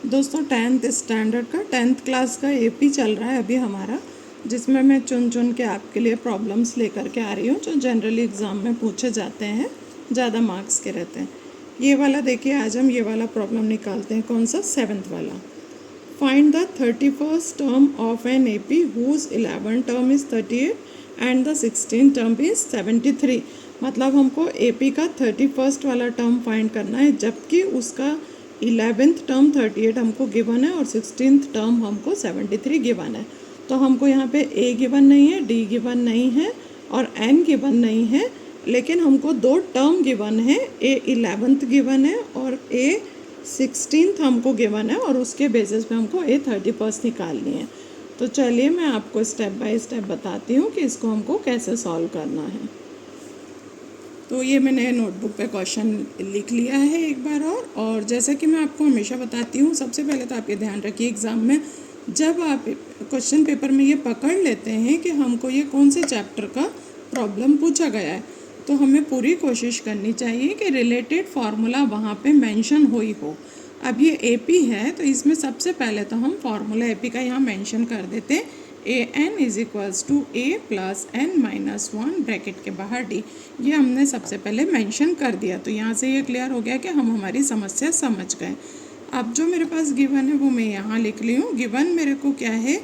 दोस्तों 10th standard का 10th class का एपी चल रहा है अभी हमारा, जिसमें मैं चुन चुन के आपके लिए प्रॉब्लम्स लेकर के आ रही हूँ जो जनरली एग्ज़ाम में पूछे जाते हैं, ज़्यादा मार्क्स के रहते हैं। ये वाला देखिए, आज हम ये वाला प्रॉब्लम निकालते हैं। कौन सा? 7th वाला। Find the 31st term of an AP whose 11 term is 38 and the 16 term is 73। मतलब हमको एपी का 31st वाला टर्म फाइंड करना है, जबकि उसका 11th टर्म 38 हमको गिवन है और 16th टर्म हमको 73 गिवन है। तो हमको यहाँ पे ए गिवन नहीं है, डी गिवन नहीं है और एन गिवन नहीं है, लेकिन हमको दो टर्म गिवन है, ए 11th गिवन है और ए 16th हमको गिवन है, और उसके बेसिस पे हमको ए 31st निकालनी है। तो चलिए मैं आपको स्टेप बाय स्टेप बताती हूँ कि इसको हमको कैसे सॉल्व करना है। तो ये मैंने नोटबुक पे क्वेश्चन लिख लिया है एक बार और जैसा कि मैं आपको हमेशा बताती हूँ, सबसे पहले तो आप ये ध्यान रखिए एग्ज़ाम में जब आप क्वेश्चन पेपर में ये पकड़ लेते हैं कि हमको ये कौन से चैप्टर का प्रॉब्लम पूछा गया है, तो हमें पूरी कोशिश करनी चाहिए कि रिलेटेड फार्मूला वहाँ पे मेंशन हो ही हो। अब ये एपी है तो इसमें सबसे पहले तो हम फार्मूला एपी का यहाँ मेंशन कर देते हैं। A N is equals to A plus N minus 1 bracket के बाहर डी। ये हमने सबसे पहले मेंशन कर दिया, तो यहाँ से ये क्लियर हो गया कि हम हमारी समस्या समझ गए। अब जो मेरे पास गिवन है वो मैं यहाँ लिख ली हूँ। गिवन मेरे को क्या है?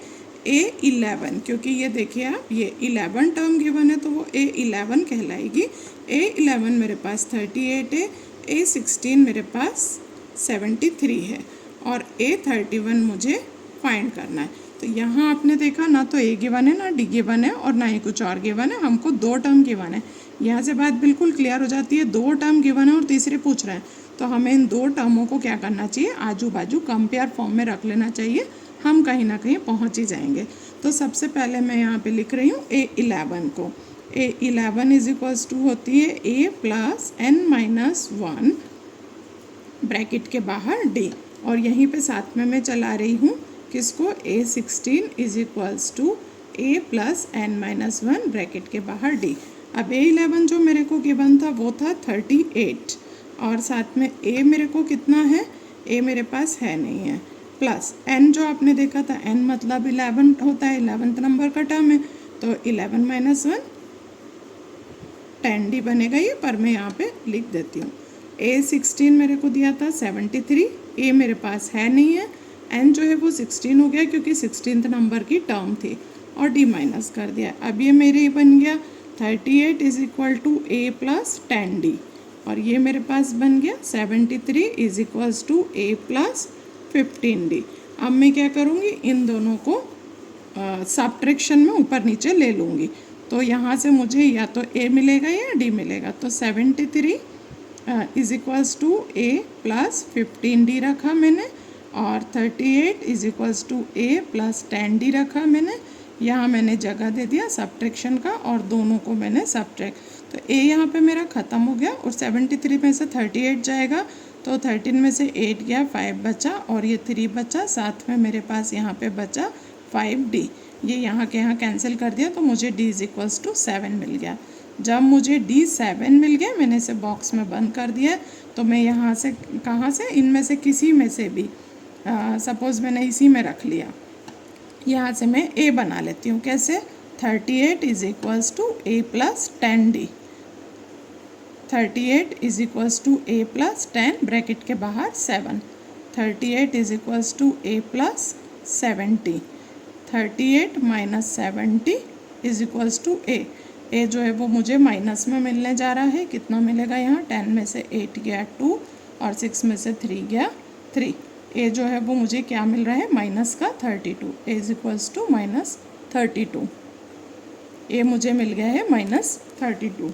A11, क्योंकि ये देखिए आप, ये 11 टर्म गिवन है तो वो A11 कहलाएगी। A11 मेरे पास 38 है, A16 मेरे पास 73 है और A31 मुझे फाइंड करना है। तो यहाँ आपने देखा ना तो ए गिवन है, ना डी गिवन है और ना ही कुछ और गिवन है, हमको दो टर्म गिवन है। यहाँ से बात बिल्कुल क्लियर हो जाती है, दो टर्म गिवन है और तीसरे पूछ रहे हैं, तो हमें इन दो टर्मों को क्या करना चाहिए? आजू बाजू कंपेयर फॉर्म में रख लेना चाहिए, हम कहीं ना कहीं पहुँच ही जाएंगे। तो सबसे पहले मैं यहाँ पे लिख रही हूँ A11 को। A11 इज इक्वल्स टू होती है ए प्लस एन माइनस 1 ब्रैकेट के बाहर डी, और यहीं पे साथ में मैं चला रही हूँ किसको? A16 is equals to A plus N minus 1 bracket के बाहर डी। अब A11 जो मेरे को गिवन था वो था 38 और साथ में ए मेरे को कितना है? ए मेरे पास है नहीं है, प्लस एन जो आपने देखा था, एन मतलब 11 होता है, 11th नंबर का टर्म है, तो 11 माइनस 1 10 डी बनेगा ये, पर मैं यहाँ पे लिख देती हूँ। A16 मेरे को दिया था 73, ए मेरे पास है नहीं है, एन जो है वो 16 हो गया क्योंकि 16th नंबर की टर्म थी, और डी माइनस कर दिया। अब ये मेरे बन गया 38 is equal to A plus 10 d, और ये मेरे पास बन गया 73 is equals to A plus 15 d. अब मैं क्या करूँगी? इन दोनों को सब्ट्रैक्शन में ऊपर नीचे ले लूँगी, तो यहाँ से मुझे या तो ए मिलेगा या डी मिलेगा। तो 73 is equals to A plus 15 d रखा मैंने, और 38 is equals to A plus 10 d रखा मैंने। यहाँ मैंने जगह दे दिया सब्ट्रैक्शन का और दोनों को मैंने सब्ट्रैक्ट, तो ए यहाँ पे मेरा ख़त्म हो गया और 73 में से 38 जाएगा तो 13 में से 8 गया, 5 बचा और ये 3 बचा, साथ में मेरे पास यहाँ पे बचा 5D। ये यहाँ के यहाँ कैंसिल कर दिया तो मुझे D इज इक्वल्स टू 7 मिल गया। जब मुझे D 7 मिल गया, मैंने इसे बॉक्स में बंद कर दिया, तो मैं यहाँ से कहाँ से? इनमें से किसी में से भी, सपोज़ मैंने इसी में रख लिया, यहाँ से मैं A बना लेती हूँ। कैसे? 38 is equals to A plus 10D। 38 is equals to A plus 10 bracket के बाहर 7। 38 is equals to A plus 70। 38 minus 70 is equals to A. A जो है वो मुझे माइनस में मिलने जा रहा है, कितना मिलेगा यहाँ? 10 में से 8 गया 2 और 6 में से 3 गया 3। ए जो है वो मुझे क्या मिल रहा है? माइनस का 32। ए इज इक्वल्स टू माइनस 32। ए मुझे मिल गया है माइनस 32।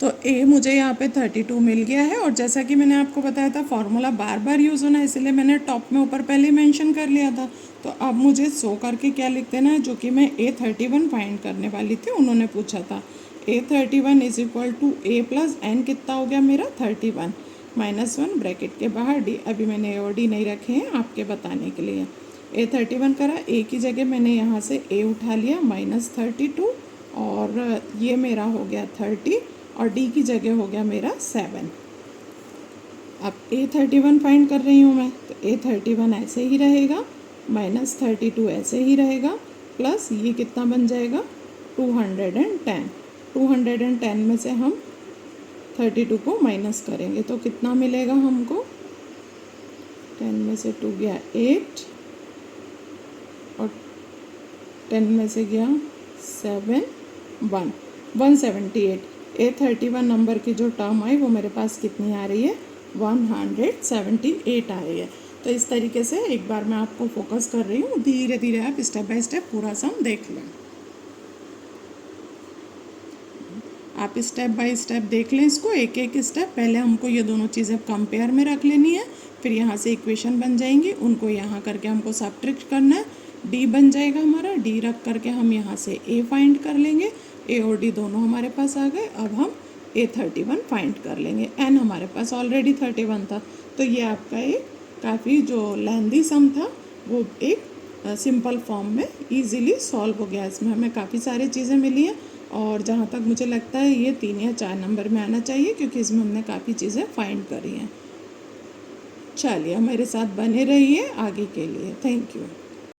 तो ए मुझे यहाँ पे 32 मिल गया है, और जैसा कि मैंने आपको बताया था फार्मूला बार बार यूज़ होना है, इसलिए मैंने टॉप में ऊपर पहले मेंशन कर लिया था। तो अब मुझे शो करके क्या लिख देना है, जो कि मैं A31 फाइंड करने वाली थी, उन्होंने पूछा था। A31 is equal to A plus n, कितना हो गया मेरा? 31 माइनस 1 ब्रैकेट के बाहर डी। अभी मैंने ए और डी नहीं रखे हैं आपके बताने के लिए। A31 करा, ए की जगह मैंने यहाँ से ए उठा लिया माइनस 32, और ये मेरा हो गया 30 और डी की जगह हो गया मेरा 7। अब A31 फाइंड कर रही हूँ मैं, तो A31 ऐसे ही रहेगा, -32 ऐसे ही रहेगा, प्लस ये कितना बन जाएगा 210। 210 में से हम 32 को माइनस करेंगे तो कितना मिलेगा हमको, 10 में से 2 गया 8 और 10 में से गया 7 178। A31 नंबर की जो टर्म आई वो मेरे पास कितनी आ रही है, 178 आ रही है। तो इस तरीके से एक बार मैं आपको फोकस कर रही हूँ, धीरे धीरे आप स्टेप बाय स्टेप पूरा सम देख लें। आप स्टेप बाय स्टेप देख लें इसको, एक एक स्टेप। पहले हमको ये दोनों चीज़ें कंपेयर में रख लेनी है, फिर यहाँ से इक्वेशन बन जाएंगी, उनको यहाँ करके हमको सब्ट्रैक्ट करना है। डी बन जाएगा हमारा, डी रख करके हम यहाँ से ए फाइंड कर लेंगे, ए और डी दोनों हमारे पास आ गए। अब हम A31 फाइंड कर लेंगे, एन हमारे पास ऑलरेडी 31 था। तो ये आपका एक काफ़ी जो लेंदी सम था वो एक सिंपल फॉर्म में इजीली सॉल्व हो गया। इसमें हमें काफ़ी सारी चीज़ें मिली हैं और जहाँ तक मुझे लगता है ये 3 या 4 नंबर में आना चाहिए, क्योंकि इसमें हमने काफ़ी चीज़ें फाइंड करी हैं। चलिए मेरे साथ बने रहिए आगे के लिए। Thank you.